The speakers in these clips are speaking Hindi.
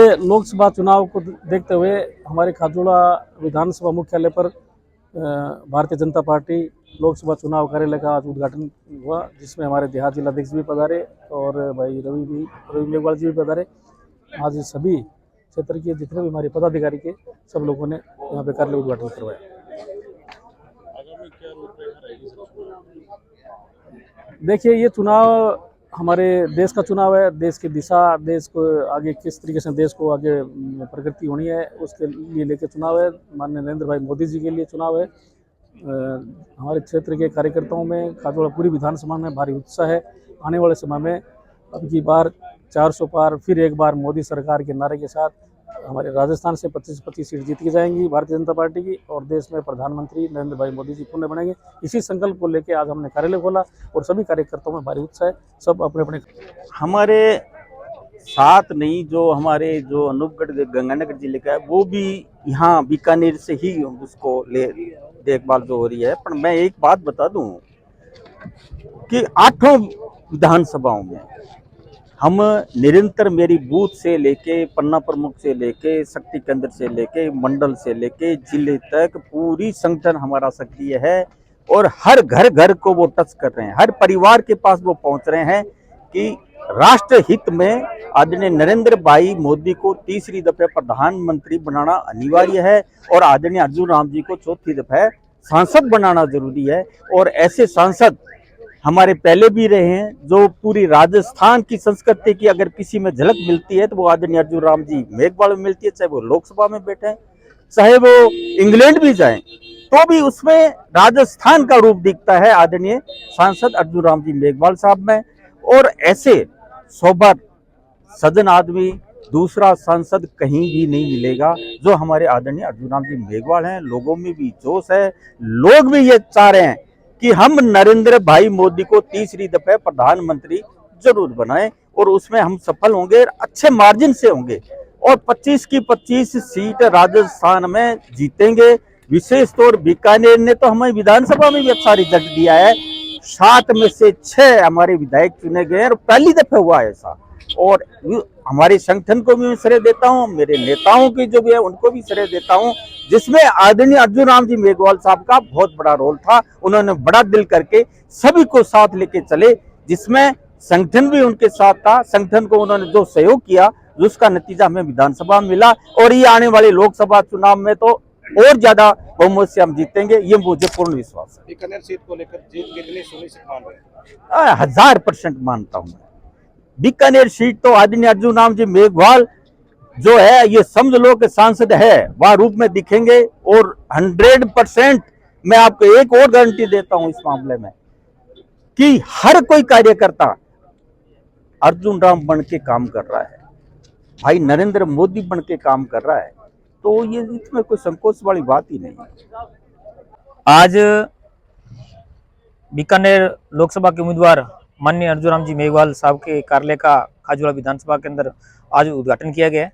लोकसभा चुनाव को देखते हुए हमारे खाजोड़ा विधानसभा मुख्यालय पर भारतीय जनता पार्टी लोकसभा चुनाव कार्यालय का आज उद्घाटन हुआ, जिसमें हमारे देहात जिलाध्यक्ष भी पधारे और भाई रवि मेघवाल जी भी पधारे। आज सभी क्षेत्र के जितने भी हमारे पदाधिकारी के सब लोगों ने यहाँ पे कार्यालय उद्घाटन करवाया। देखिए, ये चुनाव हमारे देश का चुनाव है। देश की दिशा, देश को आगे किस तरीके से देश को आगे प्रगति होनी है, उसके लिए लेके चुनाव है। माननीय नरेंद्र भाई मोदी जी के लिए चुनाव है। हमारे क्षेत्र के कार्यकर्ताओं में, खाजोड़ा पूरी विधानसभा में भारी उत्साह है। आने वाले समय में अब की बार 400 पार, फिर एक बार मोदी सरकार के नारे के साथ हमारे राजस्थान से 25-25 सीट जीत की जाएंगी भारतीय जनता पार्टी की, और देश में प्रधानमंत्री नरेंद्र भाई मोदी जी पुनः बनेंगे। इसी संकल्प को लेकर आज हमने कार्यालय खोला और सभी कार्यकर्ताओं में भारी उत्साह है। सब अपने अपने हमारे साथ नहीं, जो हमारे जो अनूपगढ़ गंगानगर जिले का है वो भी यहाँ बीकानेर से ही उसको ले देखभाल जो हो रही है। पर मैं एक बात बता दूं कि 8 विधानसभाओं में हम निरंतर, मेरी बूथ से लेके पन्ना प्रमुख से लेके शक्ति केंद्र से लेके मंडल से लेके जिले तक पूरी संगठन हमारा सक्रिय है और हर घर घर को वो टच कर रहे हैं, हर परिवार के पास वो पहुंच रहे हैं कि राष्ट्र हित में आदरणीय नरेंद्र भाई मोदी को तीसरी दफे प्रधानमंत्री बनाना अनिवार्य है और आदरणीय अर्जुन राम जी को चौथी दफे सांसद बनाना जरूरी है। और ऐसे सांसद हमारे पहले भी रहे हैं, जो पूरी राजस्थान की संस्कृति की अगर किसी में झलक मिलती है तो वो आदरणीय अर्जुन राम जी मेघवाल में मिलती है। चाहे वो लोकसभा में बैठे हैं, चाहे वो इंग्लैंड भी जाएं, तो भी उसमें राजस्थान का रूप दिखता है आदरणीय सांसद अर्जुन राम जी मेघवाल साहब में। और ऐसे सोबर सज्जन आदमी दूसरा सांसद कहीं भी नहीं मिलेगा जो हमारे आदरणीय अर्जुन राम जी मेघवाल हैं। लोगों में भी जोश है, लोग भी ये चाह रहे हैं कि हम नरेंद्र भाई मोदी को तीसरी दफे प्रधानमंत्री जरूर बनाएं और उसमें हम सफल होंगे, अच्छे मार्जिन से होंगे और 25 की 25 सीट राजस्थान में जीतेंगे। विशेष तौर बीकानेर ने तो हमें विधानसभा में भी अच्छा रिजल्ट दिया है। 7 में से 6 हमारे विधायक चुने गए और पहली दफे हुआ ऐसा। और हमारे संगठन को भी मैं श्रेय देता हूं, मेरे नेताओं की जो भी है उनको भी श्रेय देता हूं, जिसमें आदरणीय अर्जुन राम जी मेघवाल साहब का बहुत बड़ा रोल था। उन्होंने बड़ा दिल करके सभी को साथ लेके चले, जिसमें संगठन भी उनके साथ था। संगठन को उन्होंने जो सहयोग किया उसका नतीजा हमें विधानसभा में मिला और ये आने वाले लोकसभा चुनाव में तो और ज्यादा बहुमत से हम जीतेंगे, ये मुझे पूर्ण विश्वास है। बीकानेर सीट को लेकर जीत कितनी सुनिश्चित मान रहे हैं? 1000% मानता हूं मैं। बीकानेर सीट तो आदरणीय अर्जुन राम जी मेघवाल जो है, ये समझ लो कि सांसद है वह रूप में दिखेंगे। और 100% मैं आपको एक और गारंटी देता हूं इस मामले में कि हर कोई कार्यकर्ता अर्जुन राम बन के काम कर रहा है, भाई नरेंद्र मोदी बन के काम कर रहा है, तो ये इसमें कोई संकोच वाली बात ही नहीं है। आज बीकानेर लोकसभा के उम्मीदवार माननीय अर्जुन राम जी मेघवाल साहब के कार्यालय का खाजोड़ा विधानसभा के अंदर आज उद्घाटन किया गया है।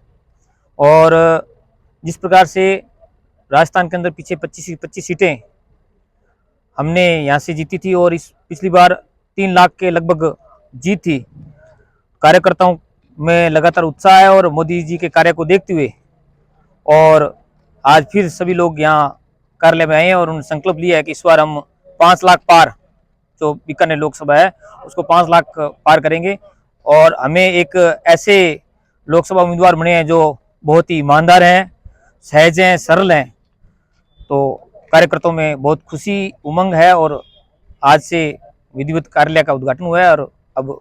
और जिस प्रकार से राजस्थान के अंदर पीछे 25 सीटें हमने यहाँ से जीती थी और इस पिछली बार 3 लाख के लगभग जीत थी, कार्यकर्ताओं में लगातार उत्साह है और मोदी जी के कार्य को देखते हुए और आज फिर सभी लोग यहाँ कार्यालय में आए हैं और उन्होंने संकल्प लिया है कि इस बार हम 5 लाख पार, जो बीकानेर लोकसभा है उसको 5 लाख पार करेंगे। और हमें एक ऐसे लोकसभा उम्मीदवार बने हैं जो बहुत ही ईमानदार हैं, सहज हैं, सरल हैं, तो कार्यकर्ताओं में बहुत खुशी उमंग है। और आज से विधिवत कार्यालय का उद्घाटन हुआ है और अब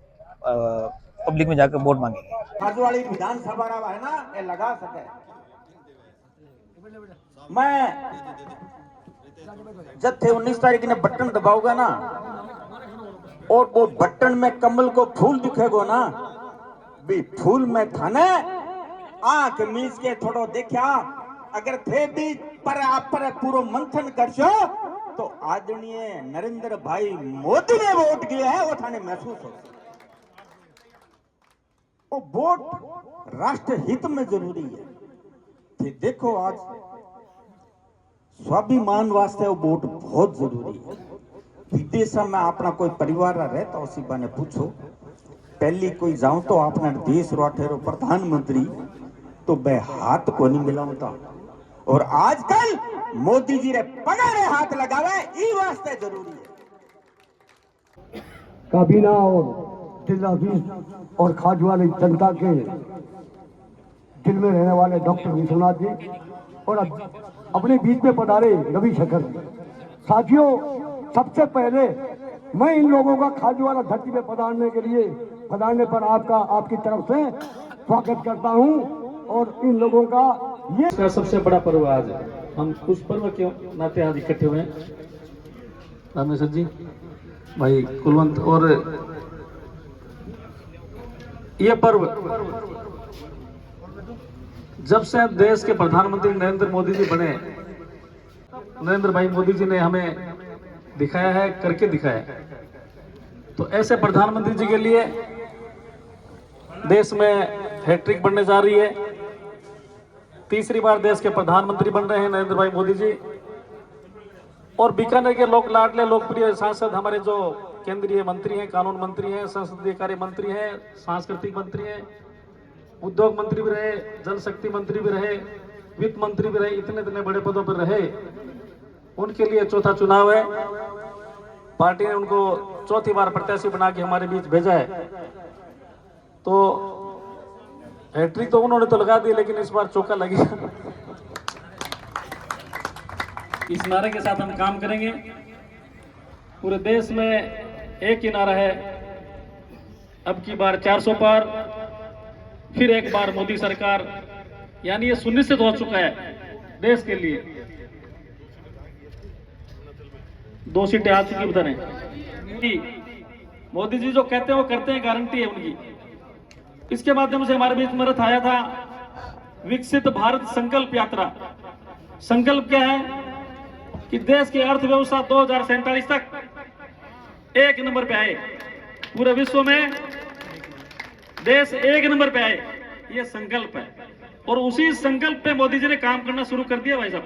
पब्लिक में जाकर वोट मांगेंगे। खाजोड़ा विधानसभा है ना, ये लगा सके। मैं जब थे 19 तारीख ने बटन दबाऊंगा ना और वो बटन में कमल को फूल दिखेगो ना, भी फूल में थाने आंख मीच के थोड़ो देखा, अगर थे भी पर आप पर पूरा मंथन करशो तो आदरणीय नरेंद्र भाई मोदी ने वोट किया है, वो थाने महसूस हो। वो वोट राष्ट्र हित में जरूरी है। कि देखो आज स्वाभिमान वास्ते वो वोट बहुत जरूरी है। विदेश में अपना कोई परिवार रहता उसी बाने पूछो, पहली कोई जाऊं तो अपना देश रो प्रधानमंत्री तो मैं हाथ को नहीं मिलाऊंगा। और आजकल मोदी जी रे पगारे हाथ लगावे ई वास्ते जरूरी है। काबीना और जिला हफीज और खाजवाली जनता के दिल में रहने वाले डॉक्टर विश्वनाथ जी और अपने बीच में पधारे रविशंकर जी। साथियों, सबसे पहले मैं इन लोगों का खाजवाला धरती पे पधारने पर आपकी तरफ से स्वागत करता हूं। और इन लोगों का ये इसका सबसे बड़ा पर्व आज है। हम उस पर्व के नाते आज इकट्ठे हुए हैं। रामेश्वर जी, भाई कुलवंत, और ये पर्व जब से देश के प्रधानमंत्री नरेंद्र मोदी जी बने, नरेंद्र भाई मोदी जी ने हमें दिखाया है, करके दिखाया है। तो ऐसे प्रधानमंत्री जी के लिए देश में हैट्रिक बनने जा रही है। तीसरी बार देश के प्रधानमंत्री बन रहे हैं नरेंद्र भाई मोदी जी। और बीकानेर के लोक लाडले लोकप्रिय सांसद हमारे जो केंद्रीय मंत्री हैं, कानून मंत्री हैं, संसदीय कार्य मंत्री हैं, सांस्कृतिक मंत्री हैं, उद्योग मंत्री भी रहे, जल शक्ति मंत्री भी रहे, वित्त मंत्री भी रहे, इतने बड़े पदों पर रहे। उनके लिए चौथा चुनाव है। पार्टी ने उनको चौथी बार प्रत्याशी बना के हमारे बीच भेजा है। तो हैट्रिक तो उन्होंने तो लगा दी, लेकिन इस बार चौका लगेगा। इस नारे के साथ हम काम करेंगे। पूरे देश में एक ही नारा है, अब की बार 400 पार, फिर एक बार मोदी सरकार। यानी ये सुनिश्चित हो चुका है देश के लिए। 2 सीटें आ चुकी बता रहे। मोदी जी जो कहते हैं वो करते हैं, गारंटी है उनकी। इसके माध्यम से हमारे बीच में रथ आया था विकसित भारत संकल्प यात्रा। संकल्प क्या है कि देश की अर्थव्यवस्था 2047 तक 1 नंबर पे आए, पूरे विश्व में देश 1 नंबर पे आए, ये संकल्प है। और उसी संकल्प पे मोदी जी ने काम करना शुरू कर दिया भाई साहब।